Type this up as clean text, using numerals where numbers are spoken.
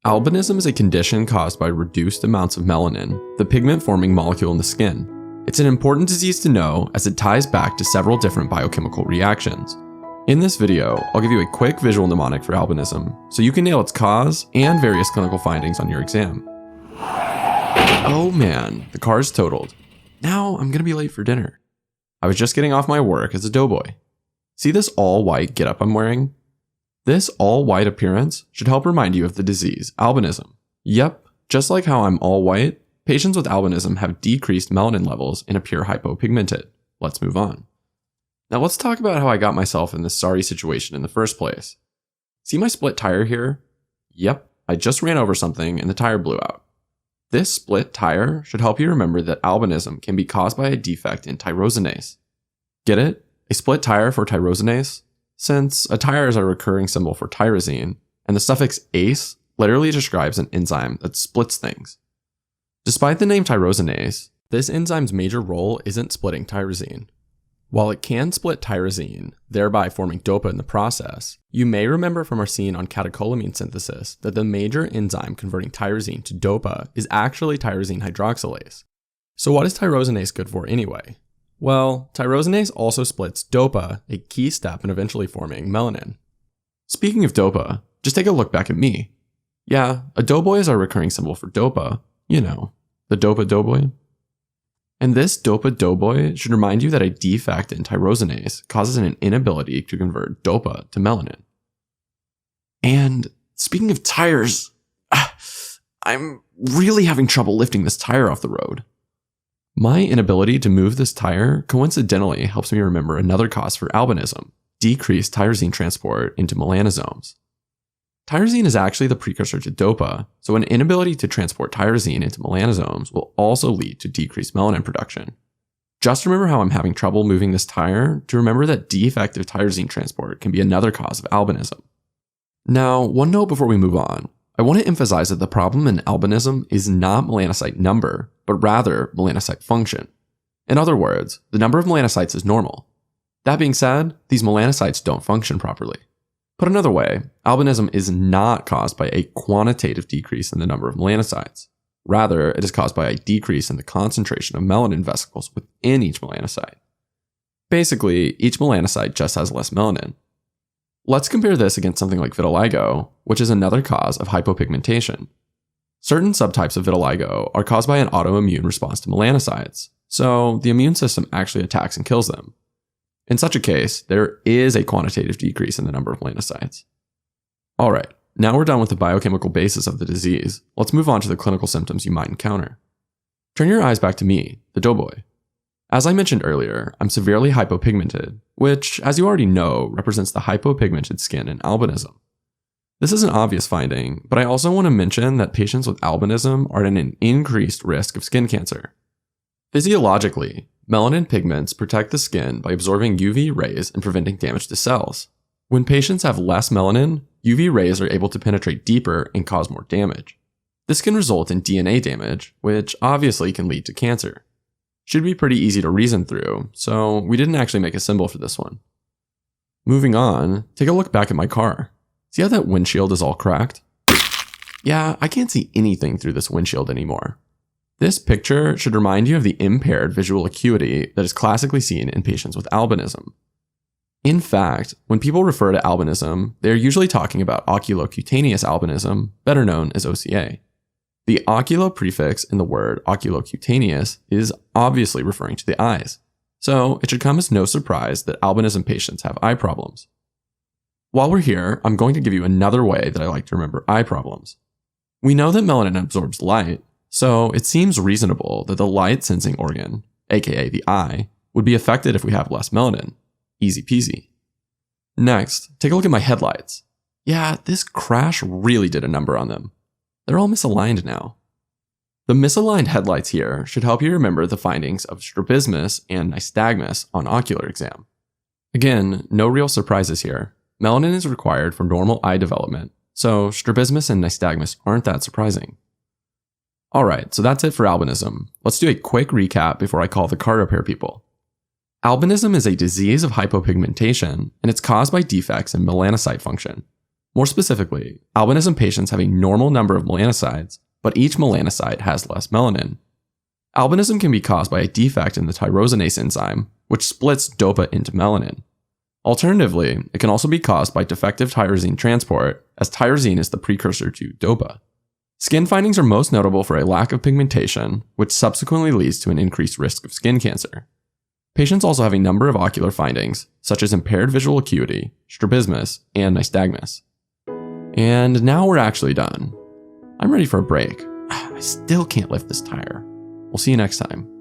Albinism is a condition caused by reduced amounts of melanin, the pigment-forming molecule in the skin. It's an important disease to know as it ties back to several different biochemical reactions. In this video, I'll give you a quick visual mnemonic for albinism, so you can nail its cause and various clinical findings on your exam. Oh man, the car is totaled. Now I'm gonna be late for dinner. I was just getting off my work as a doughboy. See this all-white getup I'm wearing? This all-white appearance should help remind you of the disease, albinism. Yep, just like how I'm all white, patients with albinism have decreased melanin levels and appear hypopigmented. Let's move on. Now let's talk about how I got myself in this sorry situation in the first place. See my split tire here? Yep, I just ran over something and the tire blew out. This split tire should help you remember that albinism can be caused by a defect in tyrosinase. Get it? A split tire for tyrosinase? Since a tire is a recurring symbol for tyrosine, and the suffix ase literally describes an enzyme that splits things. Despite the name tyrosinase, this enzyme's major role isn't splitting tyrosine. While it can split tyrosine, thereby forming dopa in the process, you may remember from our scene on catecholamine synthesis that the major enzyme converting tyrosine to dopa is actually tyrosine hydroxylase. So what is tyrosinase good for anyway? Well, tyrosinase also splits dopa, a key step in eventually forming melanin. Speaking of dopa, just take a look back at me. Yeah, a doughboy is our recurring symbol for dopa. You know, the dopa doughboy. And this dopa doughboy should remind you that a defect in tyrosinase causes an inability to convert dopa to melanin. And speaking of tires, I'm really having trouble lifting this tire off the road. My inability to move this tire coincidentally helps me remember another cause for albinism, decreased tyrosine transport into melanosomes. Tyrosine is actually the precursor to dopa, so an inability to transport tyrosine into melanosomes will also lead to decreased melanin production. Just remember how I'm having trouble moving this tire to remember that defective tyrosine transport can be another cause of albinism. Now, one note before we move on. I want to emphasize that the problem in albinism is not melanocyte number, but rather melanocyte function. In other words, the number of melanocytes is normal. That being said, these melanocytes don't function properly. Put another way, albinism is not caused by a quantitative decrease in the number of melanocytes. Rather, it is caused by a decrease in the concentration of melanin vesicles within each melanocyte. Basically, each melanocyte just has less melanin. Let's compare this against something like vitiligo, which is another cause of hypopigmentation. Certain subtypes of vitiligo are caused by an autoimmune response to melanocytes, so the immune system actually attacks and kills them. In such a case, there is a quantitative decrease in the number of melanocytes. Alright, now we're done with the biochemical basis of the disease. Let's move on to the clinical symptoms you might encounter. Turn your eyes back to me, the doughboy. As I mentioned earlier, I'm severely hypopigmented, which, as you already know, represents the hypopigmented skin in albinism. This is an obvious finding, but I also want to mention that patients with albinism are at an increased risk of skin cancer. Physiologically, melanin pigments protect the skin by absorbing UV rays and preventing damage to cells. When patients have less melanin, UV rays are able to penetrate deeper and cause more damage. This can result in DNA damage, which obviously can lead to cancer. Should be pretty easy to reason through, so we didn't actually make a symbol for this one. Moving on, take a look back at my car. See how that windshield is all cracked? Yeah, I can't see anything through this windshield anymore. This picture should remind you of the impaired visual acuity that is classically seen in patients with albinism. In fact, when people refer to albinism, they are usually talking about oculocutaneous albinism, better known as OCA. The oculo prefix in the word oculocutaneous is obviously referring to the eyes, so it should come as no surprise that albinism patients have eye problems. While we're here, I'm going to give you another way that I like to remember eye problems. We know that melanin absorbs light, so it seems reasonable that the light sensing organ, aka the eye, would be affected if we have less melanin. Easy peasy. Next, take a look at my headlights. Yeah, this crash really did a number on them. They're all misaligned now. The misaligned headlights here should help you remember the findings of strabismus and nystagmus on ocular exam. Again, no real surprises here. Melanin is required for normal eye development, so strabismus and nystagmus aren't that surprising. Alright, so that's it for albinism. Let's do a quick recap before I call the car repair people. Albinism is a disease of hypopigmentation, and it's caused by defects in melanocyte function. More specifically, albinism patients have a normal number of melanocytes, but each melanocyte has less melanin. Albinism can be caused by a defect in the tyrosinase enzyme, which splits DOPA into melanin. Alternatively, it can also be caused by defective tyrosine transport, as tyrosine is the precursor to DOPA. Skin findings are most notable for a lack of pigmentation, which subsequently leads to an increased risk of skin cancer. Patients also have a number of ocular findings, such as impaired visual acuity, strabismus, and nystagmus. And now we're actually done. I'm ready for a break. I still can't lift this tire. We'll see you next time.